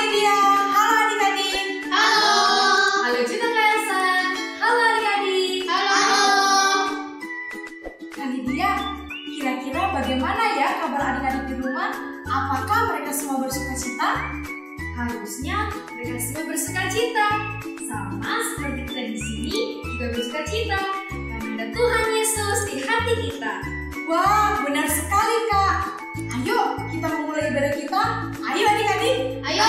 Lydia. Halo adik-adik. Halo. Halo juga Kak Elsa. Halo adik-adik. Halo. Kak Lydia, kira-kira bagaimana ya kabar adik-adik di rumah? Apakah mereka semua bersuka-cita? Harusnya mereka semua bersuka-cita. Sama seperti kita di sini juga bersuka-cita. Karena ada Tuhan Yesus di hati kita. Wah, benar sekali Kak. Ayo kita memulai ibadah kita. Ayo adik-adik. Ayo.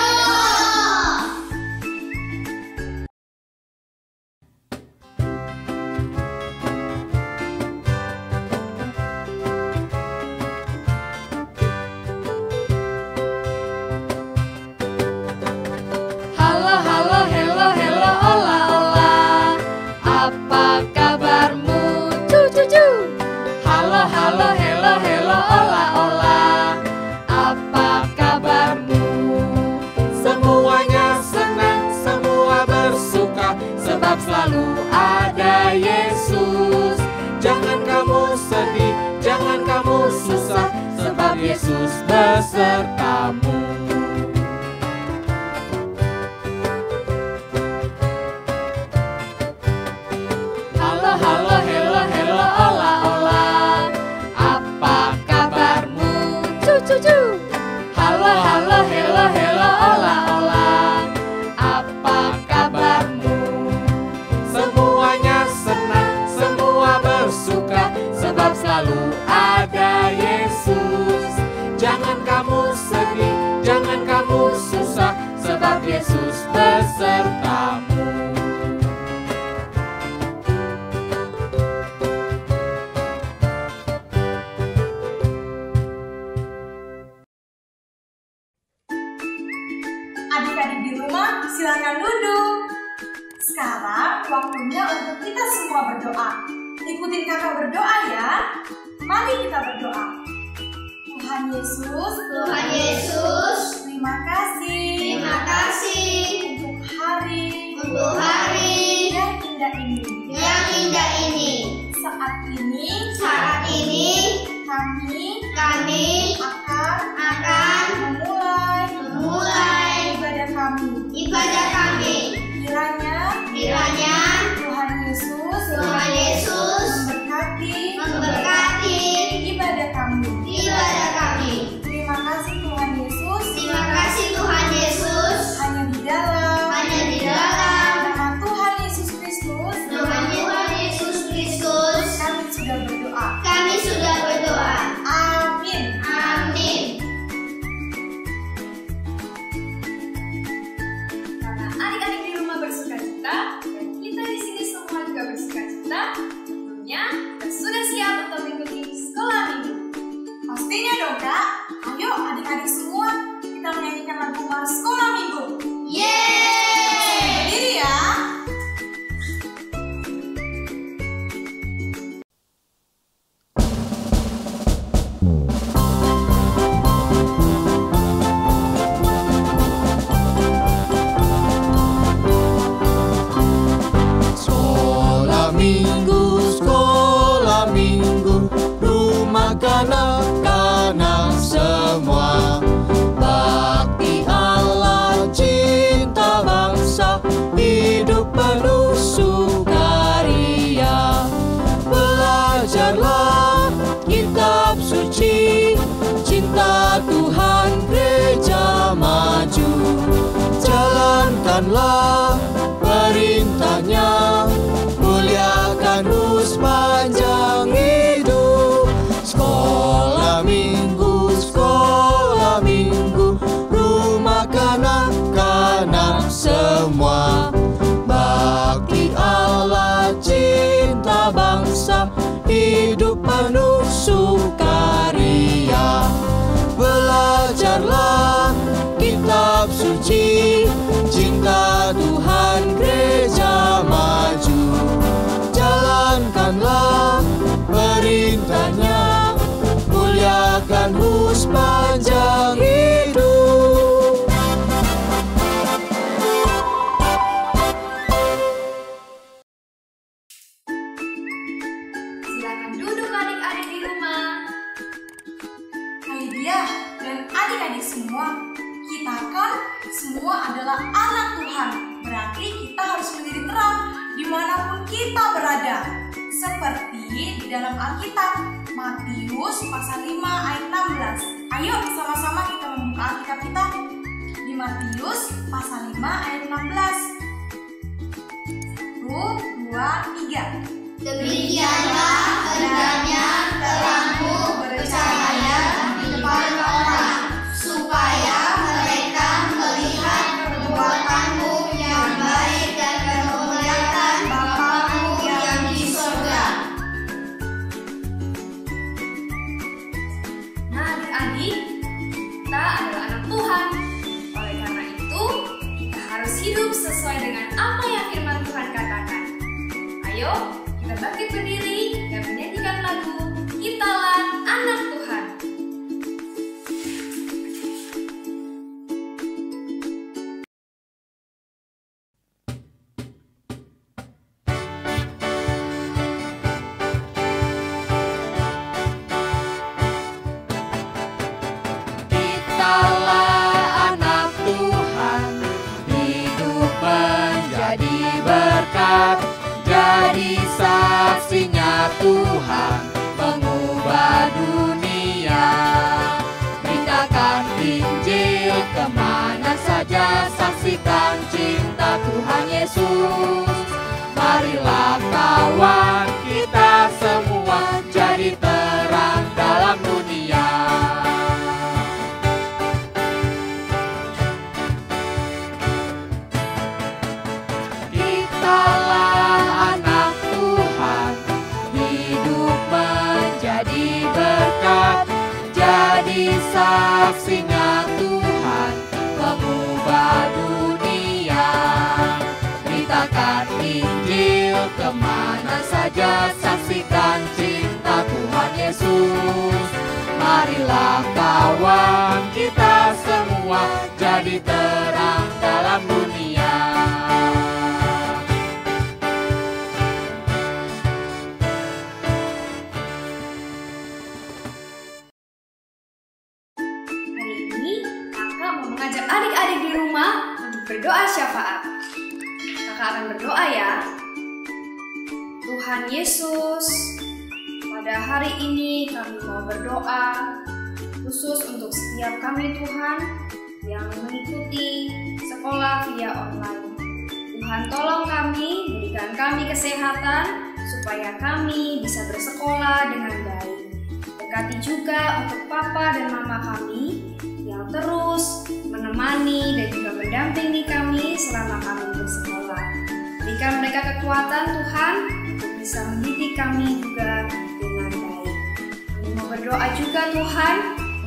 Halo, halo, hello, hello, ola, ola. Apa kabarmu? Cu. Halo, halo, hello, hello, ola, ola. Apa kabarmu? Semuanya senang, semua bersuka, sebab selalu ada Yesus. Jangan kamu sedih, jangan kamu susah, sebab Yesus besertamu. Halo, halo, hello, hello, ola, ola. Apa kabarmu? Cu. Halo, halo, hello, hello, ola, ola. Apa kabarmu? Semuanya senang, semua bersuka, sebab selalu ada Yesus. Jangan kamu sedih, jangan kamu susah, sebab Yesus besertamu. Adik-adik di rumah, silakan duduk. Sekarang waktunya untuk kita semua berdoa. Ikutin kakak berdoa ya. Mari kita berdoa. Tuhan Yesus, Tuhan Yesus, terima kasih terima kasih untuk hari yang indah ini. Saat ini Kami kami akan memulai ibadah kami. Kiranya Tuhan Yesus memberkati ibadah kami. Terima kasih Tuhan Yesus. Hanya di dalam nama Tuhan Yesus Kristus kami sudah berdoa. Amin. Karena adik-adik di rumah bersukacita dan kita di sini semua juga bersukacita, tentunya kita sudah siap untuk mengikuti sekolah minggu. Pastinya dong Kak. Ayo adik-adik semua kita menyanyikan lagu Mars Sekolah Minggu. Berdiri ya. Sekolah minggu, rumah kanak-kanak semua. Bakti Allah, cinta bangsa, hidup penuh sukaria. Belajarlah kitab suci, cinta Tuhan gereja maju. Jalankanlah perintahnya, muliakan sepanjang hidup. Sekolah minggu, rumah kanak-kanak semua. Bakti Allah, cinta bangsa, hidup penuh sukaria. Belajarlah kitab suci, cinta Tuhan gereja maju. Jalankanlah perintahnya, muliakan sepanjang hidup. Silakan duduk adik-adik di rumah. Kak Lydia dan adik-adik semua, kita Kita kan semua adalah anak Tuhan. Berarti kita harus menjadi terang dimanapun kita berada. Seperti di dalam Alkitab, Matius pasal 5 ayat 16. Ayo sama-sama kita membuka Alkitab kita di Matius pasal 5 ayat 16. 1, 2, 3. Demikianlah hendaknya terangmu bercahaya di depan orang, supaya mereka melihat perbuatanmu yang baik dan memuliakan Bapa-Mu yang di surga. Nah, adik-adik, kita adalah anak Tuhan. Oleh karena itu, kita harus hidup sesuai dengan apa yang firman Tuhan katakan. Ayo, kita bangkit berdiri dan menyanyikan lagu Kitalah Anak Tuhan. Kitalah anak Tuhan, hidup menjadi berkat, jadi saksinya Tuhan mengubah dunia. Beritakan Injil kemana saja, saksikan cinta Tuhan Yesus. Marilah kawan kita semua jadi terang dalam dunia. Kitalah anak Tuhan, hidup menjadi berkat, jadi saksinya Tuhan mengubah dunia. Beritakan Injil kemana saja, saksikan cinta Tuhan Yesus. Marilah kawan kita semua jadi terang dalam dunia. Hari ini, kakak mau mengajak adik-adik di rumah untuk berdoa syafaat. Kakak akan berdoa ya. Tuhan Yesus, pada hari ini kami mau berdoa khusus untuk setiap kami Tuhan yang mengikuti sekolah via online. Tuhan tolong kami, berikan kami kesehatan supaya kami bisa bersekolah dengan baik. Berkati juga untuk papa dan mama kami yang terus menemani dan juga mendampingi kami selama kami bersekolah. Berikan mereka kekuatan Tuhan untuk bisa mendidik kami juga dengan baik. Kami mau berdoa juga Tuhan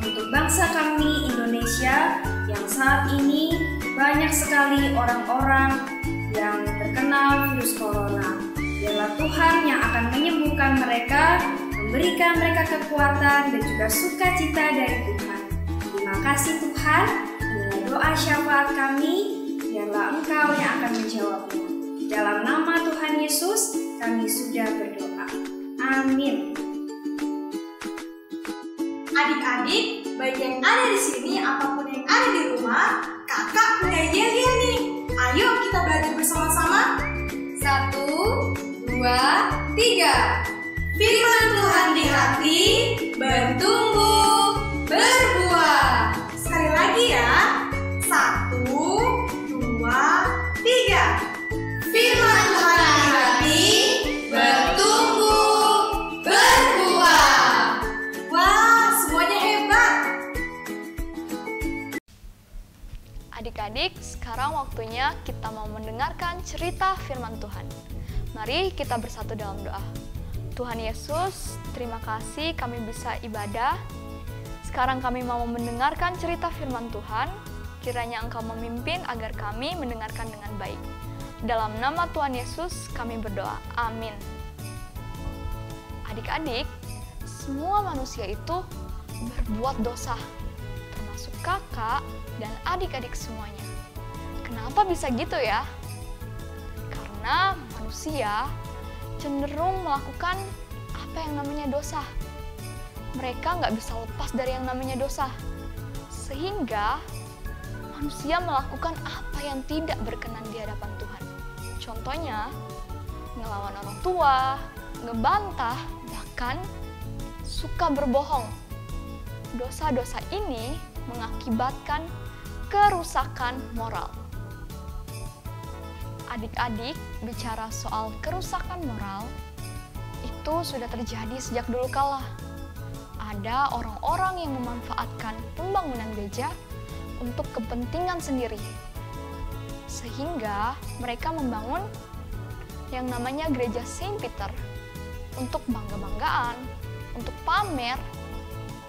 untuk bangsa kami Indonesia yang saat ini banyak sekali orang-orang yang terkena virus corona. Biarlah Tuhan yang akan menyembuhkan mereka, memberikan mereka kekuatan dan juga sukacita dari Tuhan. Terima kasih Tuhan, inilah doa syafaat kami, biarlah Engkau yang akan menjawabnya. Dalam nama Tuhan Yesus, kami sudah berdoa. Amin. Adik-adik, baik yang ada di sini apapun yang ada di rumah, kakak punya yel-yel nih. Ayo kita belajar bersama-sama. 1, 2, 3. Firman Tuhan di hati bertumbuh, berbuah. Sekali lagi ya. 1, 2, 3. Firman Tuhan di hati bertumbuh, berbuah. Wah, semuanya hebat. Adik-adik, sekarang waktunya kita mau mendengarkan cerita firman Tuhan. Mari kita bersatu dalam doa. Tuhan Yesus, terima kasih kami bisa ibadah. Sekarang kami mau mendengarkan cerita firman Tuhan. Kiranya Engkau memimpin agar kami mendengarkan dengan baik. Dalam nama Tuhan Yesus kami berdoa. Amin. Adik-adik, semua manusia itu berbuat dosa, termasuk kakak dan adik-adik semuanya. Kenapa bisa gitu ya? Karena manusia cenderung melakukan apa yang namanya dosa. Mereka nggak bisa lepas dari yang namanya dosa. Sehingga manusia melakukan apa yang tidak berkenan di hadapan Tuhan. Contohnya, ngelawan orang tua, ngebantah, bahkan suka berbohong. Dosa-dosa ini mengakibatkan kerusakan moral. Adik-adik, bicara soal kerusakan moral, itu sudah terjadi sejak dulu kala. Ada orang-orang yang memanfaatkan pembangunan gereja untuk kepentingan sendiri. Sehingga mereka membangun yang namanya gereja Saint Peter untuk bangga-banggaan, untuk pamer.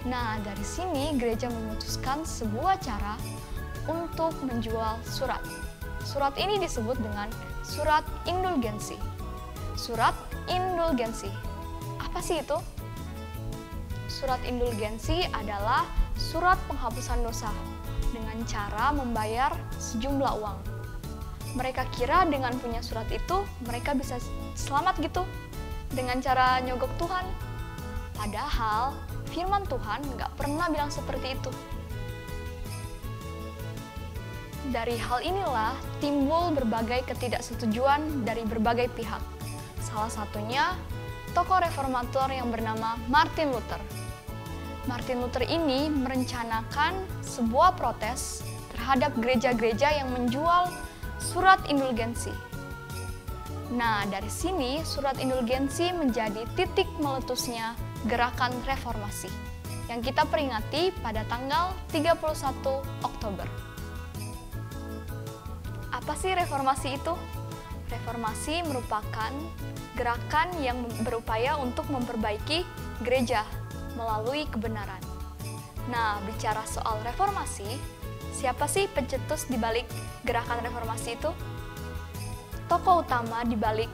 Nah, dari sini gereja memutuskan sebuah cara untuk menjual surat. Surat ini disebut dengan surat indulgensi. Surat indulgensi. Apa sih itu? Surat indulgensi adalah surat penghapusan dosa dengan cara membayar sejumlah uang. Mereka kira dengan punya surat itu mereka bisa selamat gitu dengan cara nyogok Tuhan. Padahal firman Tuhan nggak pernah bilang seperti itu. Dari hal inilah timbul berbagai ketidaksetujuan dari berbagai pihak. Salah satunya tokoh reformator yang bernama Martin Luther. Martin Luther ini merencanakan sebuah protes terhadap gereja-gereja yang menjual surat indulgensi. Nah, dari sini surat indulgensi menjadi titik meletusnya gerakan reformasi yang kita peringati pada tanggal 31 Oktober. Apa sih reformasi itu? Reformasi merupakan gerakan yang berupaya untuk memperbaiki gereja melalui kebenaran. Nah, bicara soal reformasi, siapa sih pencetus di balik gerakan reformasi itu? Tokoh utama di balik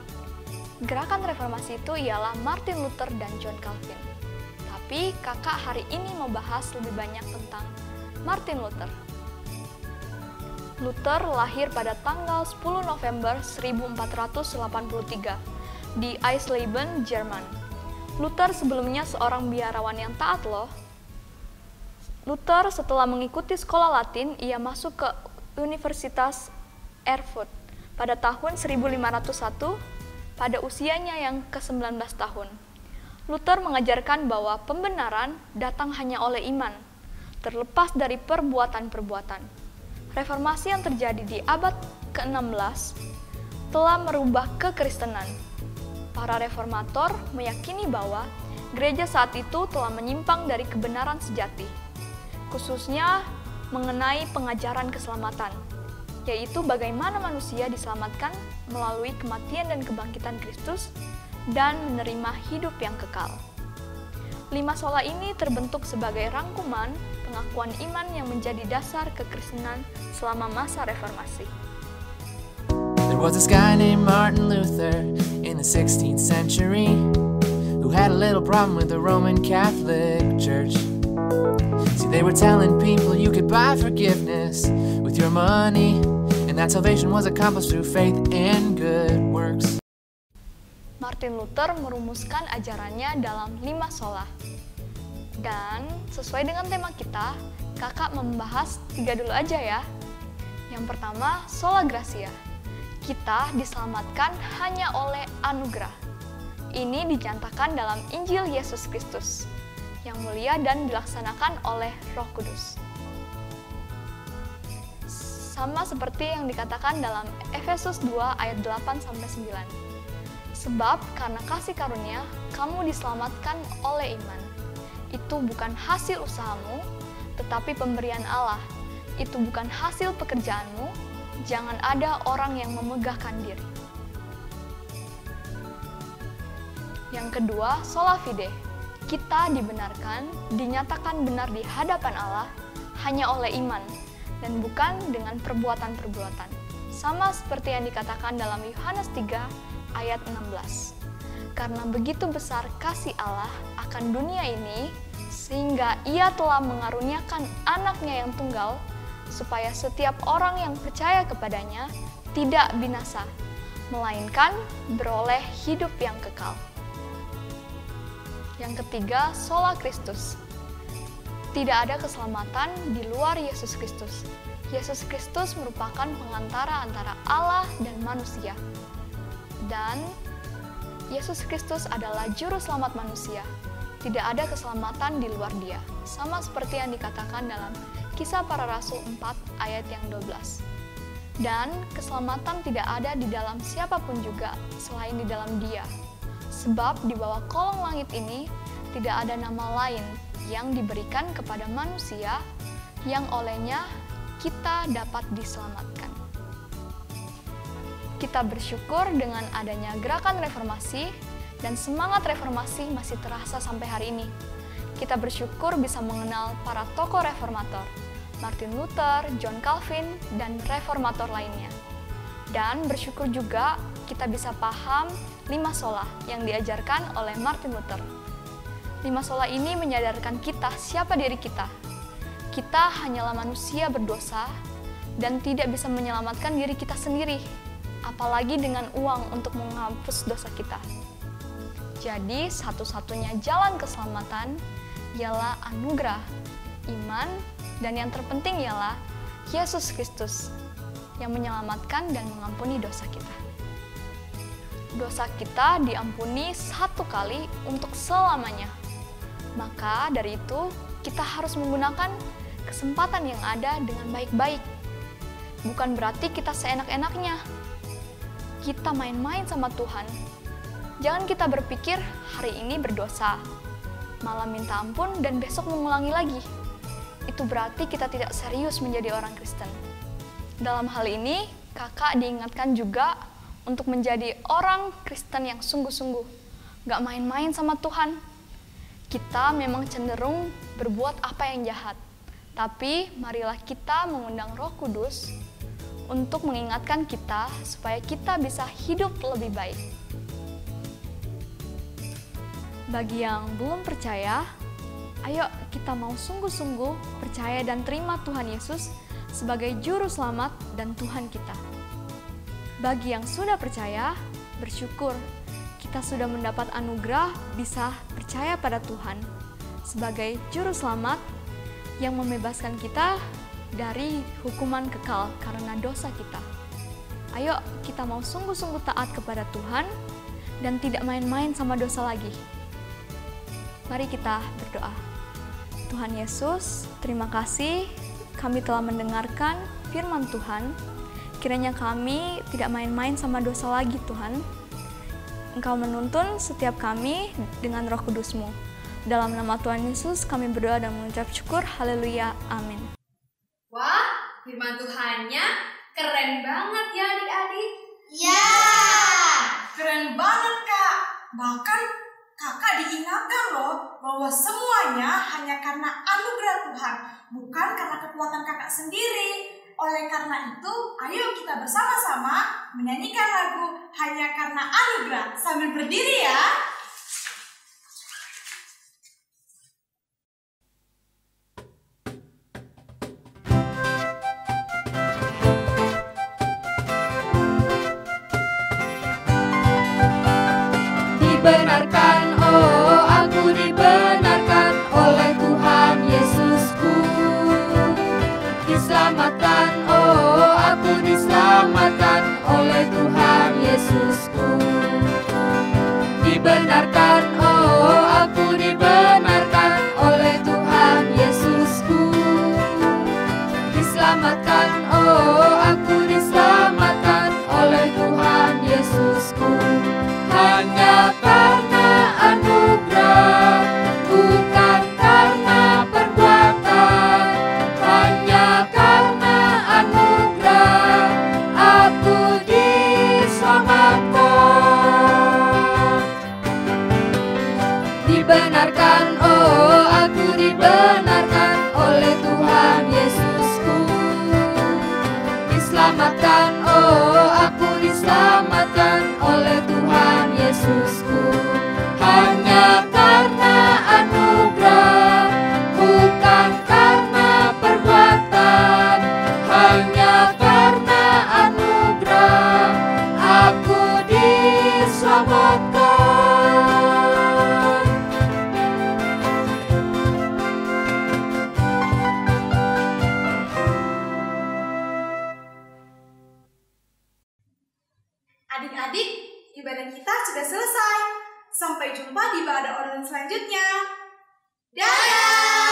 gerakan reformasi itu ialah Martin Luther dan John Calvin. Tapi kakak hari ini mau bahas lebih banyak tentang Martin Luther. Luther lahir pada tanggal 10 November 1483 di Eisleben, Jerman. Luther sebelumnya seorang biarawan yang taat loh. Luther setelah mengikuti sekolah Latin, ia masuk ke Universitas Erfurt pada tahun 1501 pada usianya yang ke-19 tahun. Luther mengajarkan bahwa pembenaran datang hanya oleh iman, terlepas dari perbuatan-perbuatan. Reformasi yang terjadi di abad ke-16 telah merubah kekristenan. Para reformator meyakini bahwa gereja saat itu telah menyimpang dari kebenaran sejati, khususnya mengenai pengajaran keselamatan, yaitu bagaimana manusia diselamatkan melalui kematian dan kebangkitan Kristus dan menerima hidup yang kekal. 5 sola ini terbentuk sebagai rangkuman pengakuan iman yang menjadi dasar kekristenan selama masa reformasi. There was this guy named Martin Luther in the 16th century who had a little problem with the Roman Catholic Church. See, they were telling people you could buy forgiveness with your money, and that salvation was accomplished through faith and good works. Martin Luther merumuskan ajarannya dalam 5 sola. Dan sesuai dengan tema kita, kakak membahas 3 dulu aja ya. Yang pertama, sola gratia. Kita diselamatkan hanya oleh anugerah. Ini dinyatakan dalam Injil Yesus Kristus yang mulia dan dilaksanakan oleh Roh Kudus. Sama seperti yang dikatakan dalam Efesus 2 ayat 8-9. Sebab karena kasih karunia, kamu diselamatkan oleh iman. Itu bukan hasil usahamu, tetapi pemberian Allah. Itu bukan hasil pekerjaanmu, jangan ada orang yang memegahkan diri. Yang kedua, sola fide. Kita dibenarkan, dinyatakan benar di hadapan Allah hanya oleh iman, dan bukan dengan perbuatan-perbuatan. Sama seperti yang dikatakan dalam Yohanes 3 ayat 16. Karena begitu besar kasih Allah akan dunia ini, sehingga Ia telah mengaruniakan anaknya yang tunggal, supaya setiap orang yang percaya kepadanya tidak binasa, melainkan beroleh hidup yang kekal. Yang ketiga, sola Kristus. Tidak ada keselamatan di luar Yesus Kristus. Yesus Kristus merupakan pengantara antara Allah dan manusia. Dan Yesus Kristus adalah juru selamat manusia. Tidak ada keselamatan di luar Dia, sama seperti yang dikatakan dalam Kisah Para Rasul 4 ayat yang 12. Dan keselamatan tidak ada di dalam siapapun juga selain di dalam Dia. Sebab di bawah kolong langit ini tidak ada nama lain yang diberikan kepada manusia yang olehnya kita dapat diselamatkan. Kita bersyukur dengan adanya gerakan reformasi dan semangat reformasi masih terasa sampai hari ini. Kita bersyukur bisa mengenal para tokoh reformator, Martin Luther, John Calvin, dan reformator lainnya. Dan bersyukur juga kita bisa paham 5 sola yang diajarkan oleh Martin Luther. 5 sola ini menyadarkan kita siapa diri kita. Kita hanyalah manusia berdosa dan tidak bisa menyelamatkan diri kita sendiri, apalagi dengan uang untuk menghapus dosa kita. Jadi, satu-satunya jalan keselamatan ialah anugerah, iman, dan yang terpenting ialah Yesus Kristus yang menyelamatkan dan mengampuni dosa kita. Dosa kita diampuni 1 kali untuk selamanya. Maka dari itu, kita harus menggunakan kesempatan yang ada dengan baik-baik. Bukan berarti kita seenak-enaknya. Kita main-main sama Tuhan. Jangan kita berpikir hari ini berdosa, malam minta ampun dan besok mengulangi lagi. Itu berarti kita tidak serius menjadi orang Kristen. Dalam hal ini, kakak diingatkan juga untuk menjadi orang Kristen yang sungguh-sungguh, gak main-main sama Tuhan. Kita memang cenderung berbuat apa yang jahat, tapi marilah kita mengundang Roh Kudus untuk mengingatkan kita supaya kita bisa hidup lebih baik. Bagi yang belum percaya, ayo kita mau sungguh-sungguh percaya dan terima Tuhan Yesus sebagai Juru Selamat dan Tuhan kita. Bagi yang sudah percaya, bersyukur kita sudah mendapat anugerah bisa percaya pada Tuhan sebagai Juru Selamat yang membebaskan kita dari hukuman kekal karena dosa kita. Ayo kita mau sungguh-sungguh taat kepada Tuhan dan tidak main-main sama dosa lagi. Mari kita berdoa. Tuhan Yesus, terima kasih kami telah mendengarkan firman Tuhan. Kiranya kami tidak main-main sama dosa lagi, Tuhan. Engkau menuntun setiap kami dengan Roh Kudus-Mu. Dalam nama Tuhan Yesus kami berdoa dan mengucap syukur. Haleluya. Amin. Wah, firman Tuhannya keren banget ya adik-adik. Ya. Keren banget, Kak. Bahkan kakak diingatkan loh bahwa semuanya hanya karena anugerah Tuhan, bukan karena kekuatan kakak sendiri. Oleh karena itu, ayo kita bersama-sama menyanyikan lagu Hanya Karena Anugerah sambil berdiri ya. Dibenarkan, oh aku dibenarkan oleh Tuhan Yesusku. Diselamatkan, oh aku diselamatkan oleh Tuhan Yesusku. Dibenarkan, oh aku dibenarkan oleh Tuhan Yesusku. Diselamatkan, oh aku diselamatkan oleh Tuhan Yesusku. Hanya karena anugerah, bukan karena perbuatan. Hanya karena anugerah, aku diselamatkan. Dibenarkan, oh aku dibenarkan oleh Tuhan Yesusku. Diselamatkan, oh aku diselamatkan oleh Tuhan Yesusku. Hanya karena anugerah, bukan karena perbuatan. Hanya karena anugerah, aku diselamatkan. Adik-adik, ibadah kita sudah selesai. Sampai jumpa di ibadah online selanjutnya. Dadah!